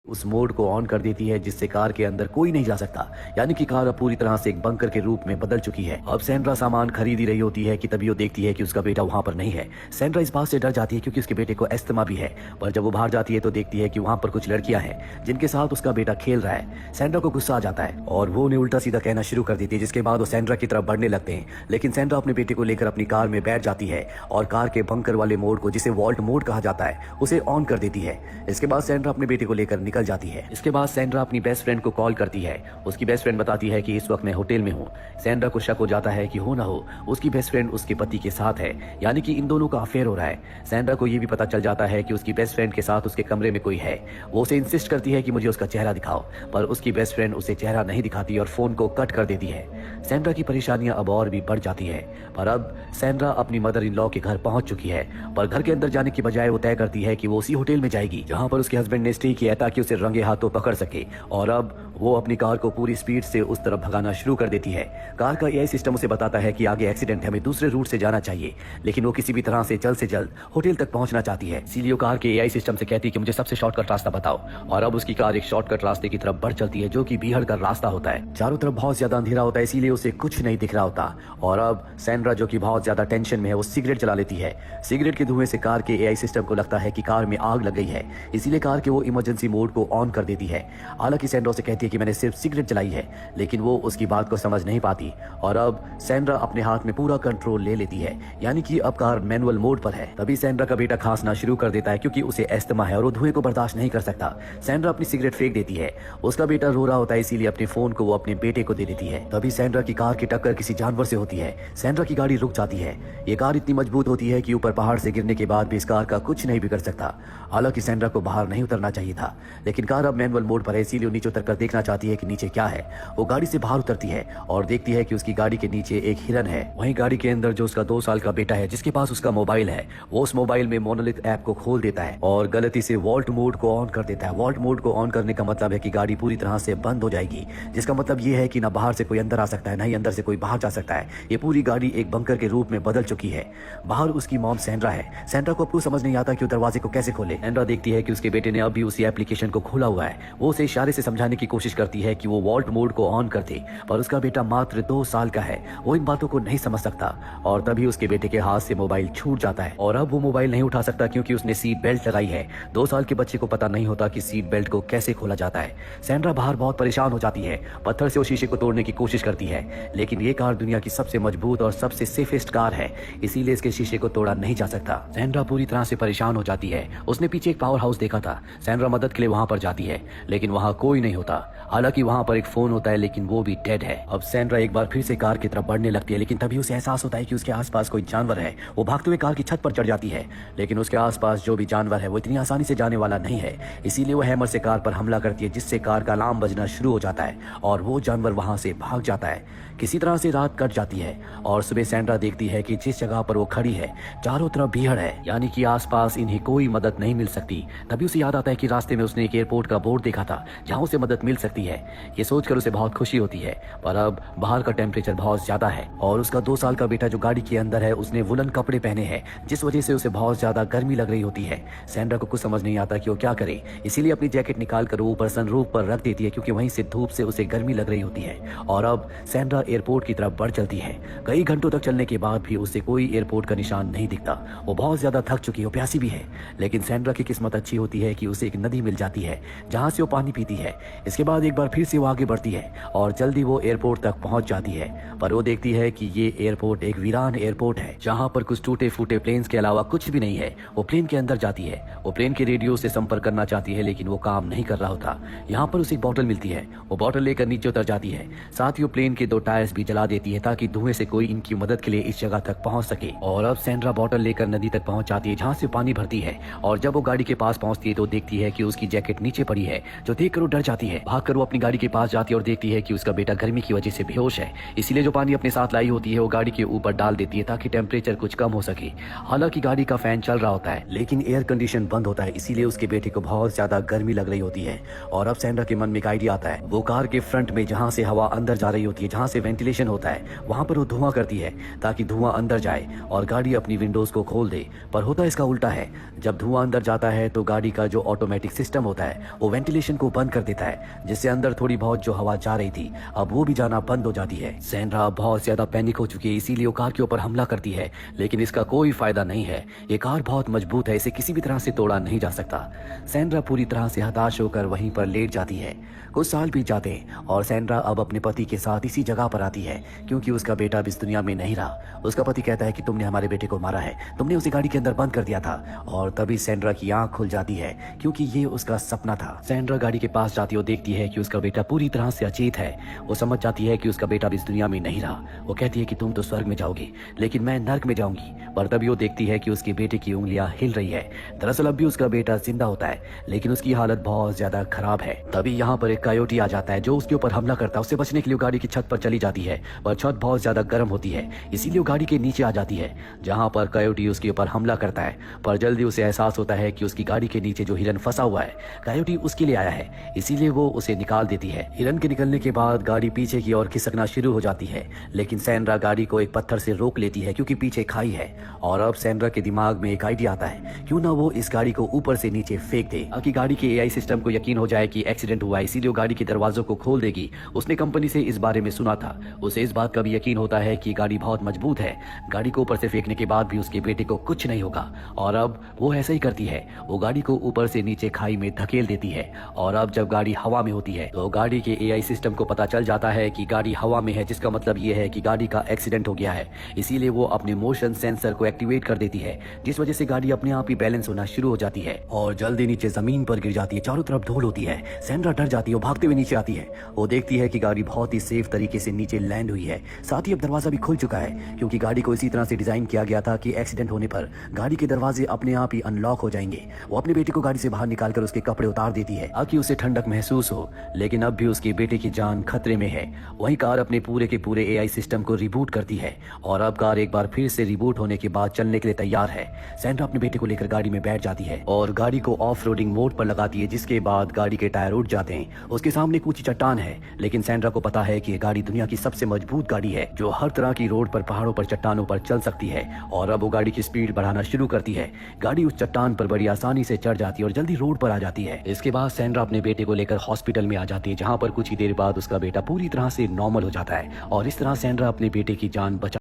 उस मोड को ऑन कर देती है जिससे कार के अंदर कोई नहीं जा सकता। यानी कि कार अब पूरी तरह से एक बंकर के रूप में बदल चुकी है। अब सैंड्रा सामान खरीद ही रही होती है कि तभी वो देखती है कि उसका बेटा वहां पर नहीं है। सैंड्रा इस बात से डर जाती है क्योंकि उसके बेटे को अस्थमा भी है, पर जब वो बाहर जाती है तो देखती है कि वहां पर कुछ लड़कियां हैं जिनके साथ उसका बेटा खेल रहा है। सैंड्रा को गुस्सा आ जाता है और वो उन्हें उल्टा सीधा कहना शुरू कर देती है, जिसके बाद वो सैंड्रा की तरफ बढ़ने लगते हैं। लेकिन सैंड्रा अपने बेटे को लेकर अपनी कार में बैठ जाती है और कार के बंकर वाले मोड को, जिसे वॉल्ट मोड कहा जाता है, उसे ऑन कर देती है। इसके बाद सैंड्रा अपने बेटे को लेकर निकल जाती है। इसके बाद सैंड्रा अपनी बेस्ट फ्रेंड को कॉल करती है। उसकी बेस्ट फ्रेंड बताती है कि इस वक्त मैं होटल में हूँ। सैंड्रा को शक हो जाता है कि हो ना हो उसकी बेस्ट फ्रेंड उसके पति के साथ है, यानी कि इन दोनों का अफेयर हो रहा है। सैंड्रा को यह भी पता चल जाता है कि उसकी बेस्ट फ्रेंड के साथ उसके कमरे में कोई है। वो उसे इंसिस्ट करती है कि मुझे उसका चेहरा दिखाओ, पर उसकी बेस्ट फ्रेंड उसे चेहरा नहीं दिखाती और फोन को कट कर देती है। सैंड्रा की परेशानियां अब और भी बढ़ जाती है, पर अब सैंड्रा अपनी मदर इन लॉ के घर पहुंच चुकी है। पर घर के अंदर जाने की बजाय वो तय करती है कि वो उसी होटल में जाएगी जहां पर उसके हस्बैंड ने स्टे किया ताकि उसे रंगे हाथों पकड़ सके। और अब वो अपनी कार को पूरी स्पीड से उस तरफ भगाना शुरू कर देती है। कार का एआई सिस्टम उसे बताता है कि आगे एक्सीडेंट है, हमें दूसरे रूट से जाना चाहिए, लेकिन वो किसी भी तरह से जल्द होटल तक पहुंचना चाहती है। इसीलिए वो कार के एआई सिस्टम से कहती है कि मुझे सबसे शॉर्टकट रास्ता बताओ। और अब उसकी कार एक शॉर्टकट रास्ते की तरफ बढ़ चलती है जो कि बीहड़ का रास्ता होता है। चारों तरफ बहुत ज्यादा अंधेरा होता है, इसीलिए उसे कुछ नहीं दिख रहा होता। और अब सैंड्रा, जो कि बहुत ज्यादा टेंशन में है, वो सिगरेट जला लेती है। सिगरेट के धुएं से कार के एआई सिस्टम को लगता है कि कार में आग लग गई है, इसीलिए कार के वो इमरजेंसी मोड को ऑन कर देती है। हालांकि सैंड्रा से कहती है कि मैंने सिर्फ सिगरेट जलाई है, लेकिन वो उसकी बात को समझ नहीं पाती। और अब सैंड्रा अपने हाथ में पूरा कंट्रोल ले लेती है, यानी कि अब कार मैनुअल मोड पर है। तभी सैंड्रा का बेटा खांसना शुरू कर देता है क्योंकि उसे अस्थमा है और वो धुएं को बर्दाश्त नहीं कर सकता। सैंड्रा अपनी सिगरेट फेंक देती है। उसका बेटा रो रहा होता है, इसीलिए अपने फोन को वो अपने बेटे को दे देती है। तभी सैंड्रा की कार की टक्कर किसी जानवर से होती है। सैंड्रा की गाड़ी रुक जाती है। ये कार इतनी मजबूत होती है कि ऊपर पहाड़ से गिरने के बाद भी इस कार का कुछ नहीं बिगड़ सकता। हालांकि सैंड्रा को बाहर नहीं उतरना चाहिए था, लेकिन कार अब मैनुअल मोड पर है, इसीलिए नीचे उतरकर देखना चाहती है कि नीचे क्या है। वो गाड़ी से बाहर उतरती है और देखती है कि उसकी गाड़ी के नीचे एक हिरन है। वहीं गाड़ी के अंदर जो उसका 2 साल का बेटा है, जिसके पास उसका मोबाइल है, वो उस मोबाइल में मोनोलिथ ऐप को खोल देता है और गलती से वॉल्ट मोड को ऑन कर देता है। वॉल्ट मोड को ऑन करने का मतलब है कि गाड़ी पूरी तरह से बंद हो जाएगी, जिसका मतलब ये है कि ना बाहर से कोई अंदर आ सकता है, ना ही अंदर से कोई बाहर जा सकता है। ये पूरी गाड़ी एक बंकर के रूप में बदल चुकी है। बाहर उसकी मॉम सैंड्रा है। सैंड्रा को अब कुछ समझ नहीं आता कि वो दरवाजे को कैसे खोले। सैंड्रा देखती है कि उसके बेटे ने अभी उसी एप्लीकेशन को खोला हुआ है। वो उसे इशारे से समझाने की कोशिश करती है कि वो वॉल्ट मोड को ऑन कर दे, पर उसका बेटा मात्र 2 साल का है, वो इन बातों को नहीं समझ सकता। और तभी उसके बेटे के हाथ से मोबाइल छूट जाता है और अब वो मोबाइल नहीं उठा सकता क्योंकि उसने सीट बेल्ट लगाई है। 2 साल के बच्चे को पता नहीं होता कि सीट बेल्ट को कैसे खोला जाता है। सैंड्रा बाहर बहुत परेशान हो जाती है। पत्थर से वो शीशे को तोड़ने की कोशिश करती है, लेकिन ये कार दुनिया की सबसे मजबूत और सबसे सेफेस्ट कार है, इसीलिए इसके शीशे को तोड़ा नहीं जा सकता। सैंड्रा पूरी तरह से परेशान हो जाती है। उसने पीछे एक पावर हाउस देखा था। सैंड्रा मदद के लिए वहां पर जाती है, लेकिन वहां कोई नहीं होता। हालांकि वहां पर एक फोन होता है, लेकिन वो भी डेड है। अब सैंड्रा एक बार फिर से कार की तरफ बढ़ने लगती है, लेकिन तभी उसे एहसास होता है कि उसके आसपास कोई जानवर है। वो भागते हुए कार की छत पर चढ़ जाती है, लेकिन उसके आसपास जो भी जानवर है वो इतनी आसानी से जाने वाला नहीं है, इसीलिए वो हैमर से कार पर हमला करती है, जिससे कार का अलार्म बजना शुरू हो जाता है और वो जानवर वहां से भाग जाता है। किसी तरह से रात कट जाती है और सुबह सैंड्रा देखती है कि जिस जगह पर वो खड़ी है चारों तरफ भीड़ है, यानी कि आसपास इन्हें कोई मदद नहीं मिल सकती। तभी उसे याद आता है कि रास्ते में उसने एक एयरपोर्ट का बोर्ड देखा था जहां उसे मदद मिल सकती है। ये सोचकर उसे बहुत खुशी होती है, पर अब बाहर का टेम्परेचर बहुत ज्यादा है और उसका 2 साल का बेटा जो गाड़ी के अंदर है उसने वुलन कपड़े पहने हैं, जिस वजह से उसे बहुत ज्यादा गर्मी लग रही होती है। सैंड्रा को कुछ समझ नहीं आता कि वो क्या करे, इसीलिए अपनी जैकेट निकाल कर ऊपर सनरूफ पर रख देती है क्योंकि वहीं से धूप से उसे गर्मी लग रही होती है। और अब सैंड्रा एयरपोर्ट की तरफ बढ़ चलती है। कई घंटों तक चलने के बाद भी उसे कोई एयरपोर्ट का निशान नहीं दिखता। वो बहुत ज्यादा थक चुकी है, प्यासी भी है, लेकिन सैंड्रा की किस्मत अच्छी होती है कि उसे एक नदी मिल जाती है जहां से वो पानी पीती है। इसके बाद एक बार फिर से वो आगे बढ़ती है और जल्दी वो एयरपोर्ट तक पहुंच जाती है, पर वो देखती है कि ये एयरपोर्ट एक वीरान एयरपोर्ट है जहां पर कुछ टूटे फूटे प्लेन्स के अलावा कुछ भी नहीं है। वो प्लेन के अंदर जाती है। वो प्लेन के रेडियो से संपर्क करना चाहती है, लेकिन वो काम नहीं कर रहा होता। यहाँ पर उसे एक बॉटल मिलती है। वो बॉटल लेकर नीचे उतर जाती है। साथ ही वो प्लेन के 2 टायर्स भी जला देती है ताकि धुएं से कोई इनकी मदद के लिए इस जगह तक पहुंच सके। और अब सैंड्रा बॉटल लेकर नदी तक पहुंच जाती है जहां से पानी भरती है और जब वो गाड़ी के पास पहुंचती है तो देखती है कि उसकी जैकेट नीचे पड़ी है, जो देखकर वो डर जाती है। भागकर वो अपनी गाड़ी के पास जाती है और देखती है कि उसका बेटा गर्मी की वजह से बेहोश है, इसलिए जो पानी अपने साथ लाई होती है वो गाड़ी के ऊपर डाल देती है ताकि टेम्परेचर कुछ कम हो सके। हालांकि गाड़ी का फैन चल रहा होता है, लेकिन एयर कंडीशन बंद होता है, इसीलिए उसके बेटे को बहुत ज्यादा गर्मी लग रही होती है। और अब सैंड्रा के मन में एक आइडिया आता है। वो कार के फ्रंट में जहां से हवा अंदर जा रही होती है, जहां से वेंटिलेशन होता है वहां पर वो धुआं करती है ताकि धुआं अंदर जाए और गाड़ी अपनी विंडोज को खोल दे। पर होता इसका उल्टा है, जब धुआं अंदर जाता है तो गाड़ी का जो ऑटोमेटिक सिस्टम होता है वो वेंटिलेशन को बंद कर देता है, जिससे अंदर थोड़ी बहुत जो हवा जा रही थी अब वो भी जाना बंद हो जाती है। सैंड्रा बहुत ज्यादा पैनिक हो चुकी है, इसीलिए वो कार के ऊपर हमला करती है, लेकिन इसका कोई फायदा नहीं है। ये कार बहुत मजबूत है, इसे किसी भी तरह से तोड़ा नहीं जा सकता। सैंड्रा पूरी तरह से हताश होकर वहीं पर लेट जाती है। कुछ साल बीत जाते हैं और सैंड्रा अब अपने पति के साथ इसी जगह पर आती है क्योंकि उसका बेटा अब इस दुनिया में नहीं रहा। उसका पति कहता है कि तुमने हमारे बेटे को मारा है, तुमने उसे गाड़ी के अंदर बंद कर दिया था। और तभी सैंड्रा की आंख खुल जाती है क्योंकि ये उसका सपना था। सैंड्रा गाड़ी के पास जाती है और देखती है कि उसका बेटा पूरी तरह से अचेत है। वो समझ जाती है कि उसका बेटा अब इस दुनिया में नहीं रहा। वो कहती है कि तुम तो स्वर्ग में जाओगी लेकिन मैं नर्क में जाऊंगी। पर तभी वो देखती है कि उसके बेटे की उंगलियां हिल रही है। दरअसल अब भी उसका बेटा जिंदा होता है लेकिन उसकी हालत बहुत ज्यादा खराब है। तभी यहाँ पर एक कायोटी आ जाता है जो उसके ऊपर हमला करता है। उससे बचने के लिए गाड़ी की छत पर चली जाती है पर छत बहुत ज्यादा गर्म होती है, इसीलिए वो गाड़ी के नीचे आ जाती है जहां पर कायोटी उसके ऊपर हमला करता है। पर जल्दी उसे एहसास होता है कि उसकी गाड़ी के नीचे जो हिरन फंसा हुआ है कायोटी उसके लिए आया है, इसीलिए वो उसे निकाल देती है। हिरन के निकलने के बाद गाड़ी पीछे की ओर खिसकना शुरू हो जाती है, लेकिन सैंड्रा गाड़ी को एक पत्थर से रोक लेती है क्योंकि पीछे खाई है। और अब सैंड्रा के दिमाग में एक आइडिया आता है, क्यों ना वो इस गाड़ी को ऊपर से नीचे फेंक दे ताकि गाड़ी के एआई सिस्टम को यकीन हो जाए कि एक्सीडेंट हुआ है, इसीलिए वो गाड़ी के दरवाजों को खोल देगी। उसने कंपनी से इस बारे में सुना था। उसे इस बात का भी यकीन होता है कि गाड़ी बहुत मजबूत है, गाड़ी को ऊपर से फेंकने के बाद भी उसके बेटे को कुछ नहीं होगा। और अब वो ऐसा ही करती है, वो गाड़ी को ऊपर से नीचे खाई में धकेल देती है। और अब जब गाड़ी हवा में होती है तो गाड़ी के एआई सिस्टम को पता चल जाता है कि गाड़ी हवा में है, जिसका मतलब ये है कि गाड़ी का एक्सीडेंट हो गया है। इसीलिए वो अपने मोशन सेंसर को एक्टिवेट कर देती है, जिस वजह से गाड़ी अपने आप ही बैलेंस होना शुरू हो जाती है और जल्दी नीचे जमीन पर गिर जाती है। चारों तरफ धूल होती है। सैंड्रा डर जाती है, वो भागते हुए नीचे आती है। वो देखती है कि गाड़ी बहुत ही सेफ तरीके से नीचे लैंड हुई है। साथ ही अब दरवाजा भी खुल चुका है क्योंकि गाड़ी को इसी तरह से डिजाइन किया गया था कि एक्सीडेंट होने पर गाड़ी के दरवाजे अपने आप ही अनलॉक हो जाएंगे। वो अपने बेटे को गाड़ी से बाहर निकालकर उसके कपड़े उतार देती है ताकि उसे ठंडक महसूस हो, लेकिन अब भी उसके बेटे की जान खतरे में है। वहीं कार अपने पूरे के पूरे एआई सिस्टम को रिबूट करती है और अब कार एक बार फिर से रिबूट होने के बाद चलने के लिए तैयार है। सैंड्रा अपने बेटे को लेकर गाड़ी में बैठ जाती है और गाड़ी को ऑफ रोडिंग मोड पर लगाती है, जिसके बाद गाड़ी के टायर उठ जाते हैं। उसके सामने ऊंची चट्टान है, लेकिन सैंड्रा को पता है कि ये गाड़ी दुनिया की सबसे मजबूत गाड़ी है जो हर तरह की रोड पर, पहाड़ों पर, चट्टानों पर चल सकती है। और अब वो गाड़ी की स्पीड बढ़ाना शुरू करती है। गाड़ी उस चट्टान पर बड़ी आसानी से चढ़ जाती है और जल्दी रोड पर आ जाती है। इसके बाद सैंड्रा अपने बेटे को लेकर हॉस्पिटल में आ जाती है, जहां पर कुछ ही देर बाद उसका बेटा पूरी तरह से नॉर्मल हो जाता है और इस तरह सैंड्रा अपने बेटे की जान बचा